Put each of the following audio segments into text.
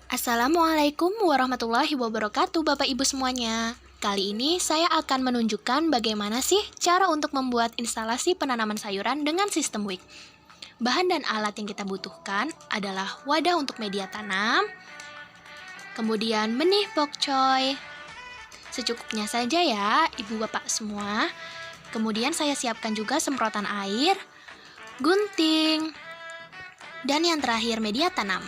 Assalamualaikum warahmatullahi wabarakatuh Bapak Ibu semuanya. Kali ini saya akan menunjukkan bagaimana sih cara untuk membuat instalasi penanaman sayuran dengan sistem WIC. Bahan dan alat yang kita butuhkan adalah wadah untuk media tanam, kemudian benih pokcoy, secukupnya saja ya Ibu Bapak semua. Kemudian saya siapkan juga semprotan air, gunting, dan yang terakhir media tanam.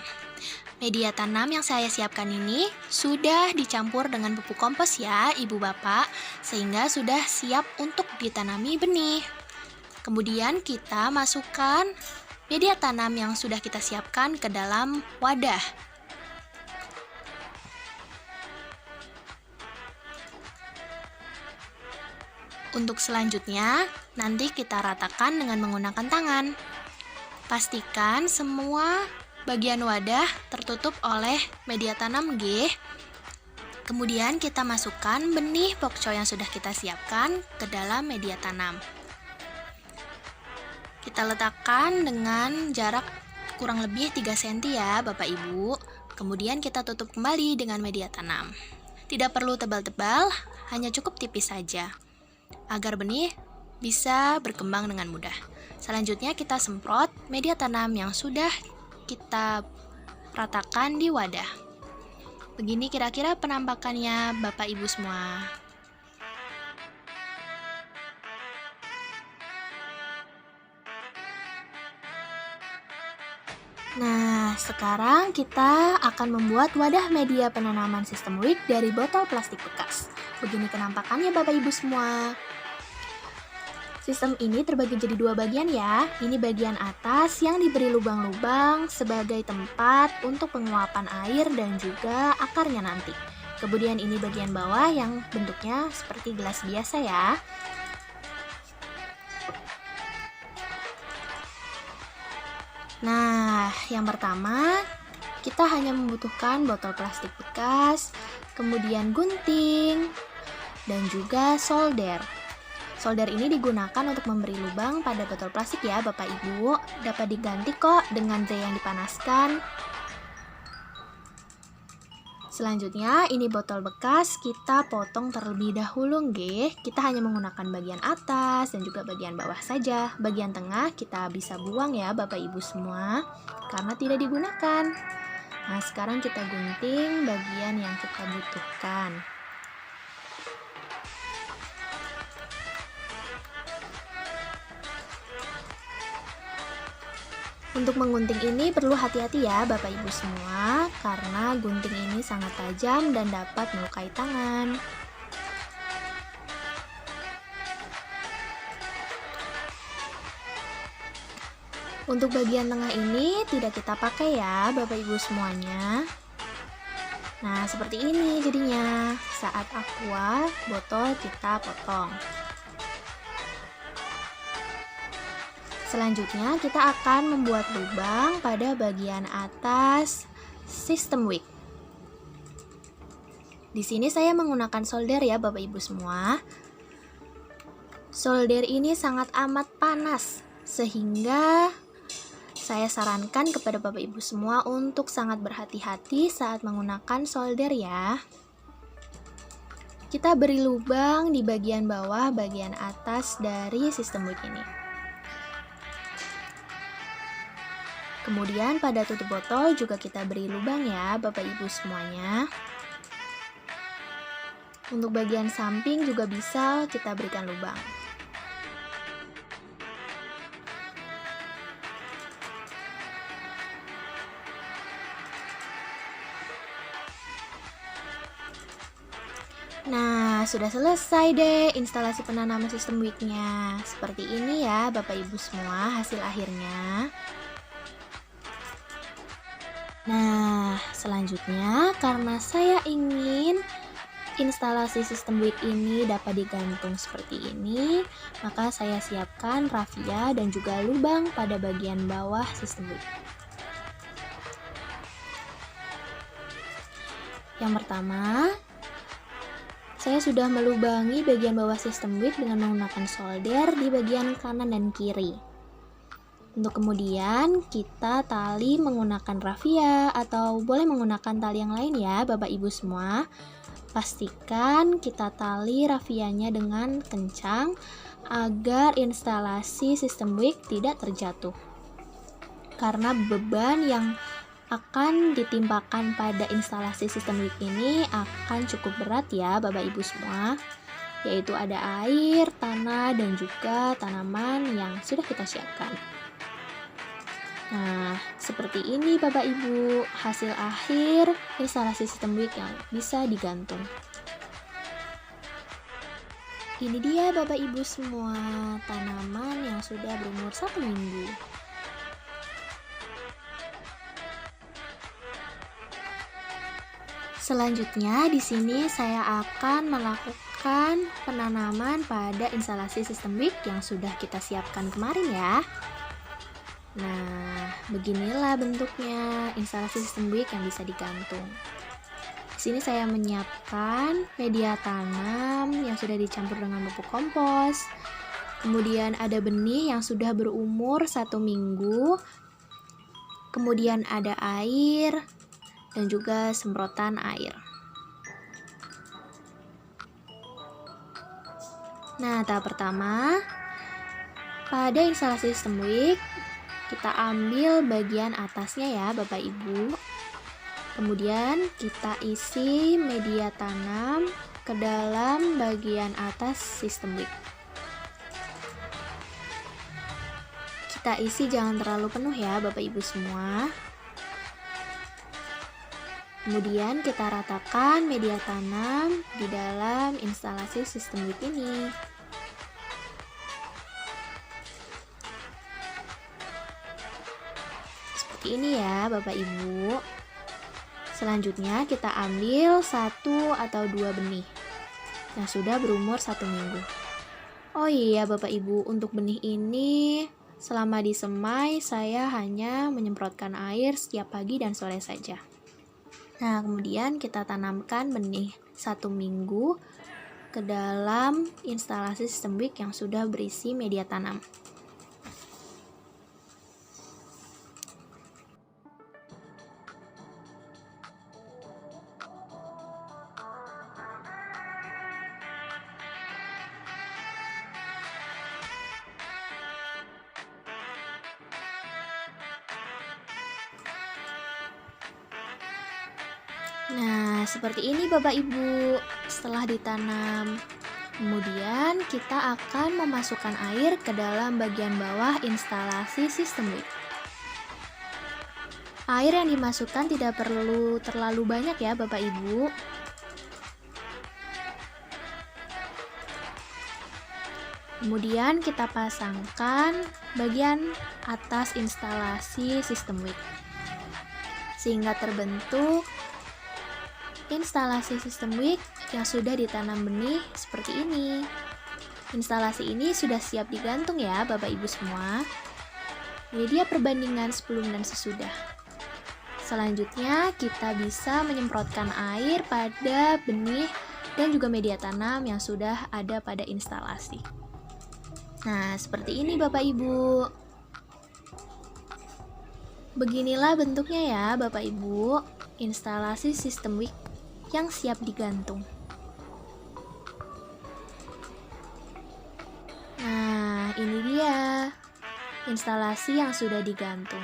Media tanam yang saya siapkan ini sudah dicampur dengan pupuk kompos ya Ibu Bapak, sehingga sudah siap untuk ditanami benih. Kemudian kita masukkan media tanam yang sudah kita siapkan ke dalam wadah. Untuk selanjutnya, nanti kita ratakan dengan menggunakan tangan. Pastikan semua bagian wadah tertutup oleh media tanam G. Kemudian kita masukkan benih pokcoy yang sudah kita siapkan ke dalam media tanam. Kita letakkan dengan jarak kurang lebih 3 cm ya Bapak Ibu. Kemudian kita tutup kembali dengan media tanam. Tidak perlu tebal-tebal, hanya cukup tipis saja, agar benih bisa berkembang dengan mudah. Selanjutnya kita semprot media tanam yang sudah kita ratakan di wadah. Begini kira-kira penampakannya Bapak Ibu semua. Nah, sekarang kita akan membuat wadah media penanaman sistem WIC dari botol plastik bekas. Begini penampakannya Bapak Ibu semua. Sistem ini terbagi jadi 2 bagian ya. Ini bagian atas yang diberi lubang-lubang sebagai tempat untuk penguapan air dan juga akarnya nanti. Kemudian ini bagian bawah yang bentuknya seperti gelas biasa ya. Nah, yang pertama kita hanya membutuhkan botol plastik bekas, kemudian gunting, dan juga solder. Solder ini digunakan untuk memberi lubang pada botol plastik ya Bapak Ibu. Dapat diganti kok dengan tray yang dipanaskan. Selanjutnya ini botol bekas kita potong terlebih dahulu nggih. Kita hanya menggunakan bagian atas dan juga bagian bawah saja. Bagian tengah kita bisa buang ya Bapak Ibu semua, karena tidak digunakan. Nah, sekarang kita gunting bagian yang kita butuhkan. Untuk menggunting ini perlu hati-hati ya Bapak Ibu semua, karena gunting ini sangat tajam dan dapat melukai tangan. Untuk bagian tengah ini tidak kita pakai ya Bapak Ibu semuanya. Nah, seperti ini jadinya. Saat aqua, botol kita potong. Selanjutnya kita akan membuat lubang pada bagian atas sistem WIC. Di sini saya menggunakan solder ya Bapak Ibu semua. Solder ini sangat amat panas, sehingga saya sarankan kepada Bapak Ibu semua untuk sangat berhati-hati saat menggunakan solder ya. Kita beri lubang di bagian bawah, bagian atas dari sistem WIC ini. Kemudian pada tutup botol juga kita beri lubang ya Bapak Ibu semuanya. Untuk bagian samping juga bisa kita berikan lubang. Nah, sudah selesai deh instalasi penanaman sistem WIC-nya. Seperti ini ya Bapak Ibu semua hasil akhirnya. Nah, selanjutnya karena saya ingin instalasi sistem WIC ini dapat digantung seperti ini, maka saya siapkan rafia dan juga lubang pada bagian bawah sistem WIC. Yang pertama, saya sudah melubangi bagian bawah sistem WIC dengan menggunakan solder di bagian kanan dan kiri. Untuk kemudian kita tali menggunakan rafia atau boleh menggunakan tali yang lain ya Bapak Ibu semua. Pastikan kita tali rafianya dengan kencang agar instalasi sistem wick tidak terjatuh. Karena beban yang akan ditimpakan pada instalasi sistem wick ini akan cukup berat ya Bapak Ibu semua, yaitu ada air, tanah, dan juga tanaman yang sudah kita siapkan. Nah, seperti ini Bapak Ibu hasil akhir instalasi sistem wick yang bisa digantung. Ini dia Bapak Ibu semua tanaman yang sudah berumur 1 minggu. Selanjutnya di sini saya akan melakukan penanaman pada instalasi sistem wick yang sudah kita siapkan kemarin ya. Nah, beginilah bentuknya instalasi sistem wick yang bisa digantung. Di sini saya menyiapkan media tanam yang sudah dicampur dengan pupuk kompos. Kemudian ada benih yang sudah berumur 1 minggu. Kemudian ada air dan juga semprotan air. Nah, tahap pertama, pada instalasi sistem wick kita ambil bagian atasnya ya Bapak Ibu. Kemudian kita isi media tanam ke dalam bagian atas sistem wick. Kita isi jangan terlalu penuh ya Bapak Ibu semua. Kemudian kita ratakan media tanam di dalam instalasi sistem wick ini. Seperti ini ya Bapak Ibu. Selanjutnya kita ambil 1 atau 2 benih yang sudah berumur 1 minggu. Oh iya Bapak Ibu, untuk benih ini selama disemai saya hanya menyemprotkan air setiap pagi dan sore saja. Nah, kemudian kita tanamkan benih 1 minggu ke dalam instalasi sistem wick yang sudah berisi media tanam. Nah, seperti ini Bapak Ibu setelah ditanam. Kemudian kita akan memasukkan air ke dalam bagian bawah instalasi sistem wick. Air yang dimasukkan tidak perlu terlalu banyak ya Bapak Ibu. Kemudian kita pasangkan bagian atas instalasi sistem wick sehingga terbentuk instalasi sistem wick yang sudah ditanam benih seperti ini. Instalasi ini sudah siap digantung ya Bapak Ibu semua. Ini dia perbandingan sebelum dan sesudah. Selanjutnya kita bisa menyemprotkan air pada benih dan juga media tanam yang sudah ada pada instalasi. Nah, seperti ini Bapak Ibu. Beginilah bentuknya ya Bapak Ibu, instalasi sistem wick yang siap digantung. Nah, ini dia instalasi yang sudah digantung.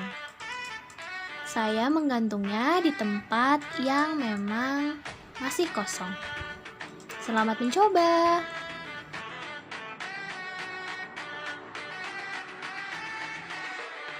Saya menggantungnya di tempat yang memang masih kosong. Selamat mencoba!